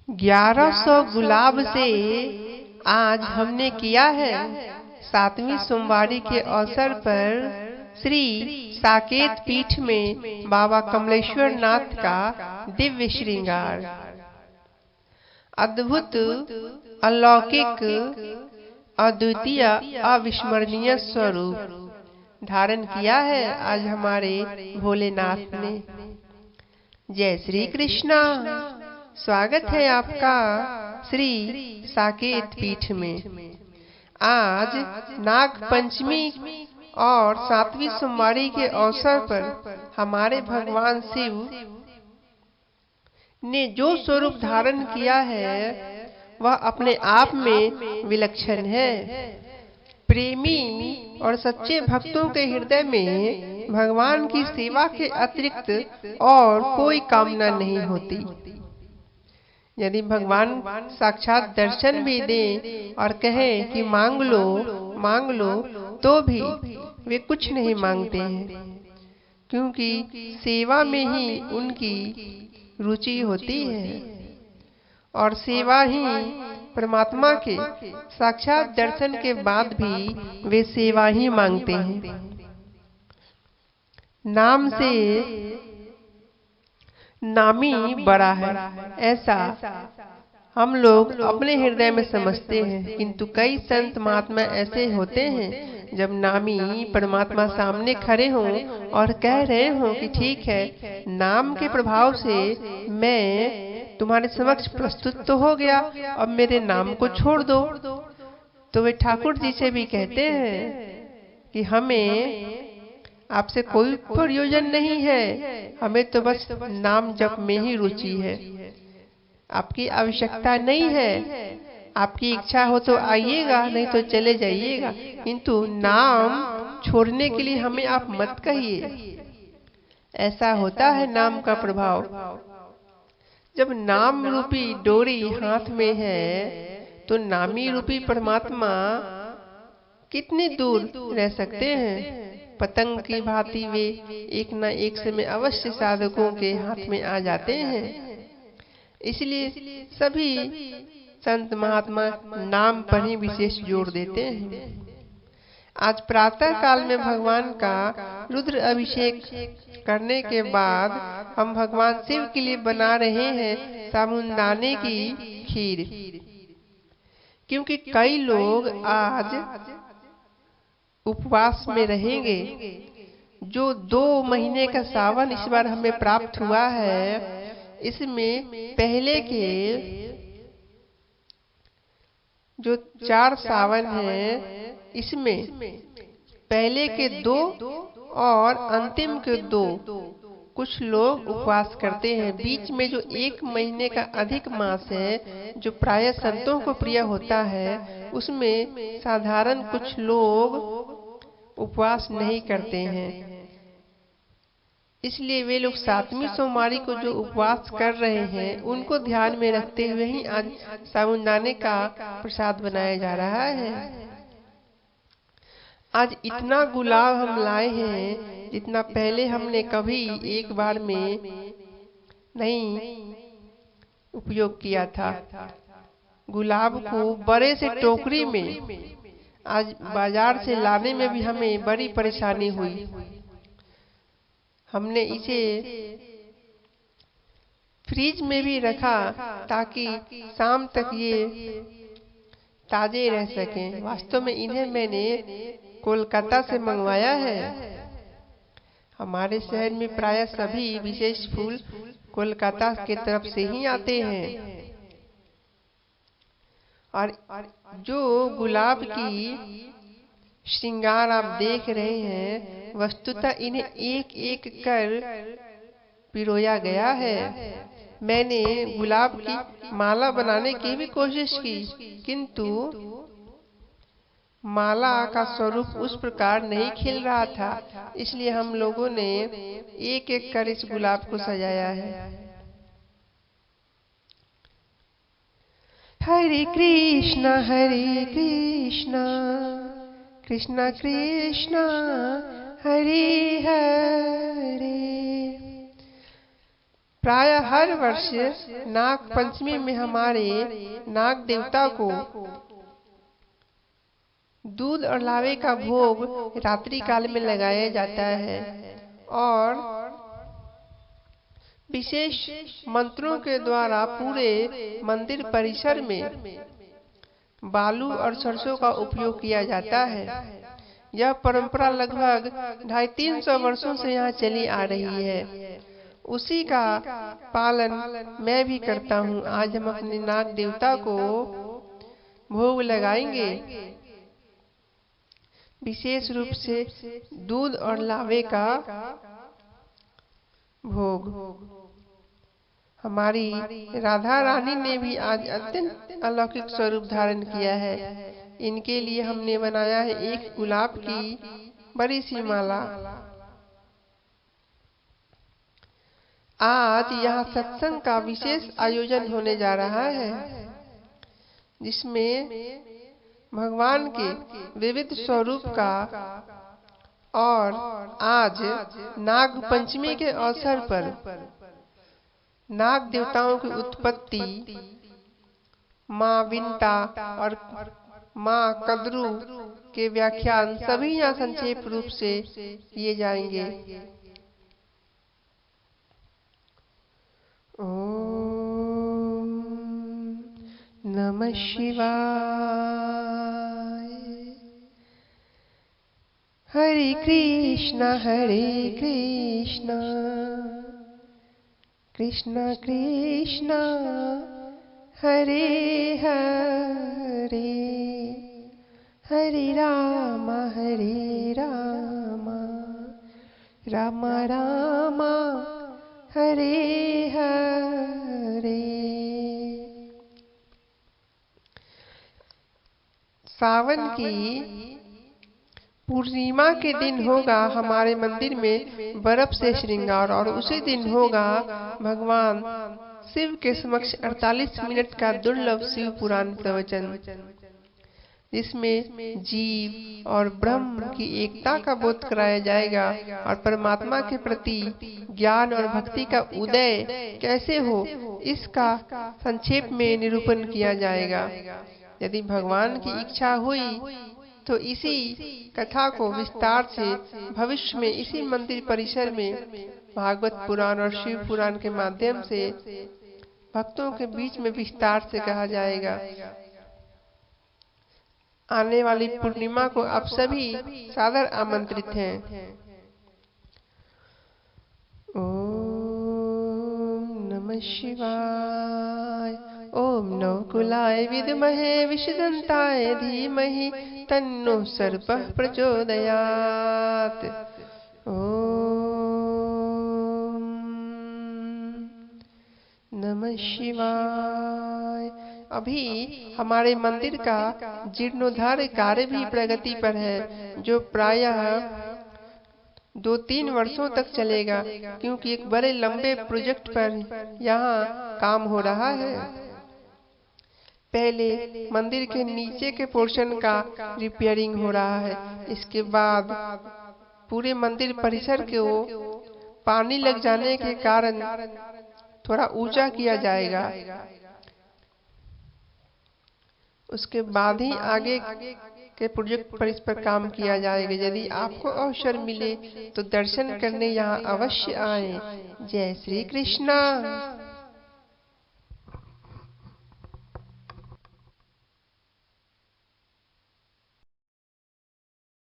1100 गुलाब से आज हमने किया है 7वीं सोमवारी के अवसर पर श्री साकेत पीठ में बाबा कमलेश्वर नाथ का दिव्य श्रृंगार। अद्भुत, अलौकिक, अद्वितीय, अविस्मरणीय स्वरूप धारण किया है आज हमारे भोलेनाथ ने। जय श्री कृष्णा। स्वागत है आपका श्री साकेत पीठ में। आज नाग पंचमी और 7वीं सोमवारी के अवसर पर हमारे भगवान शिव ने जो स्वरूप धारण किया है वह अपने आप में विलक्षण है। प्रेमी और सच्चे भक्तों के हृदय में भगवान की सेवा के अतिरिक्त और कोई कामना नहीं होती। यदि भगवान साक्षात दर्शन भी दें और कहें कि मांग लो, तो भी वे कुछ नहीं मांगते हैं, क्योंकि सेवा में ही उनकी रुचि होती है और सेवा ही परमात्मा के साक्षात दर्शन के बाद भी वे सेवा ही मांगते हैं। नाम से नामी बड़ा है, ऐसा हम लोग अपने हृदय में समझते हैं, किंतु कई संत महात्मा ऐसे होते हैं जब नामी परमात्मा सामने खड़े हों और कह रहे हों कि ठीक है, नाम के प्रभाव से मैं तुम्हारे समक्ष प्रस्तुत तो हो गया, अब मेरे नाम को छोड़ दो। तो वे ठाकुर जी से भी कहते हैं कि हमें आपसे कोई प्रयोजन नहीं है, हमें तो बस नाम जप में ही रुचि है। आपकी आवश्यकता नहीं है, आपकी इच्छा हो तो आइएगा, नहीं तो चले जाइएगा, किंतु नाम छोड़ने के लिए हमें आप मत कहिए। ऐसा होता है नाम का प्रभाव। जब नाम रूपी डोरी हाथ में है तो नामी रूपी परमात्मा कितनी दूर रह सकते हैं। पतंग की भांति वे एक न एक समय अवश्य साधकों के हाथ में आ जाते हैं। इसलिए सभी संत महात्मा नाम पर ही विशेष जोर देते हैं। आज प्रातः काल में भगवान का रुद्र अभिषेक करने के बाद हम भगवान शिव के लिए बना रहे हैं साबूदाने की खीर, क्योंकि कई लोग आज उपवास में रहेंगे। जो 2 महीने का सावन इस बार हमें प्राप्त हुआ है, इसमें पहले के जो 4 सावन हैं, इसमें पहले के 2 और अंतिम के 2 कुछ लोग उपवास करते हैं। बीच में जो 1 महीने का अधिक मास है, जो प्राय संतों को प्रिय होता है, उसमें साधारण कुछ लोग उपवास नहीं करते हैं। इसलिए वे लोग 7वीं सोमवारी को जो उपवास कर रहे हैं, उनको ध्यान में रखते हुए ही आज साबूदाने का प्रसाद बनाया जा रहा है। आज इतना गुलाब हम लाए हैं जितना पहले हमने कभी एक बार में नहीं उपयोग किया था। गुलाब को बड़े से टोकरी में आज बाजार से लाने में भी हमें बड़ी परेशानी हुई। हमने इसे फ्रिज में भी रखा ताकि शाम तक ये ताजे रह सकें। वास्तव में इन्हें मैंने कोलकाता से मंगवाया है। हमारे शहर में प्राय सभी विशेष फूल कोलकाता के तरफ से ही आते हैं। और जो गुलाब की श्रृंगार आप देख रहे हैं, वस्तुतः इन्हें एक एक कर पिरोया गया है। मैंने गुलाब की माला बनाने की भी कोशिश की, किंतु माला का स्वरूप उस प्रकार नहीं खिल रहा था। इसलिए हम लोगों ने एक एक कर इस गुलाब को सजाया है। हरे कृष्णा कृष्णा कृष्णा हरे हरे। प्राय हर वर्ष नाग पंचमी में हमारे नाग देवता को दूध और लावे का भोग रात्रि काल में लगाया जाता है और विशेष मंत्रों के द्वारा पूरे मंदिर परिसर में बालू और सरसों का उपयोग किया जाता है। यह परंपरा लगभग 250-300 वर्षों से यहाँ चली आ रही है। उसी का पालन मैं भी करता हूँ। आज हम अपने नाग देवता को भोग लगाएंगे, विशेष रूप से दूध और लावे का भोग। हमारी राधा रानी ने भी आज अत्यंत अलौकिक स्वरूप धारण किया है। इनके लिए हमने बनाया है एक गुलाब की बड़ी सी माला। आज यहाँ सत्संग का विशेष आयोजन होने जा रहा है, जिसमें भगवान के विविध स्वरूप का और आज नाग पंचमी के अवसर पर नाग देवताओं की उत्पत्ति, माँ विंटा और माँ कद्रू के व्याख्यान सभी यहाँ संक्षेप रूप से किए जाएंगे। ओम नमः शिवाय। हरे कृष्णा कृष्णा कृष्णा हरे हरे, हरे राम राम राम हरे हरे। सावन की पूर्णिमा के दिन होगा हमारे मंदिर में बर्फ से श्रृंगार और उसी दिन होगा भगवान शिव के समक्ष 48 मिनट का दुर्लभ शिव पुराण प्रवचन, जिसमें जीव और ब्रह्म की एकता का बोध कराया जाएगा और परमात्मा के प्रति ज्ञान और भक्ति का उदय कैसे हो इसका संक्षेप में निरूपण किया जाएगा। यदि भगवान की इच्छा हुई तो इसी कथा को विस्तार से भविष्य में इसी मंदिर परिसर में भागवत पुराण और शिव पुराण के माध्यम से भक्तों के बीच में विस्तार से कहा जाएगा। आने वाली पूर्णिमा को आप सभी सादर आमंत्रित हैं। ओम नमः शिवाय। ओम नवकुलाय विद्महे विषदन्ताय धीमहि तन्नो सर्पः प्रचोदयात्। ओम नमः शिवाय। अभी हमारे मंदिर का जीर्णोद्धार कार्य भी प्रगति पर है, जो प्रायः 2-3 वर्षों तक चलेगा, क्योंकि एक बड़े लंबे प्रोजेक्ट पर यहाँ काम हो रहा है। पहले मंदिर के नीचे के पोर्शन का रिपेयरिंग हो रहा है, इसके बाद पूरे मंदिर परिसर को पानी लग जाने के कारण थोड़ा ऊंचा किया जाएगा। उसके बाद ही आगे के प्रोजेक्ट पर इस पर काम किया जाएगा। यदि आपको अवसर मिले तो दर्शन करने यहाँ अवश्य आए। जय श्री कृष्णा।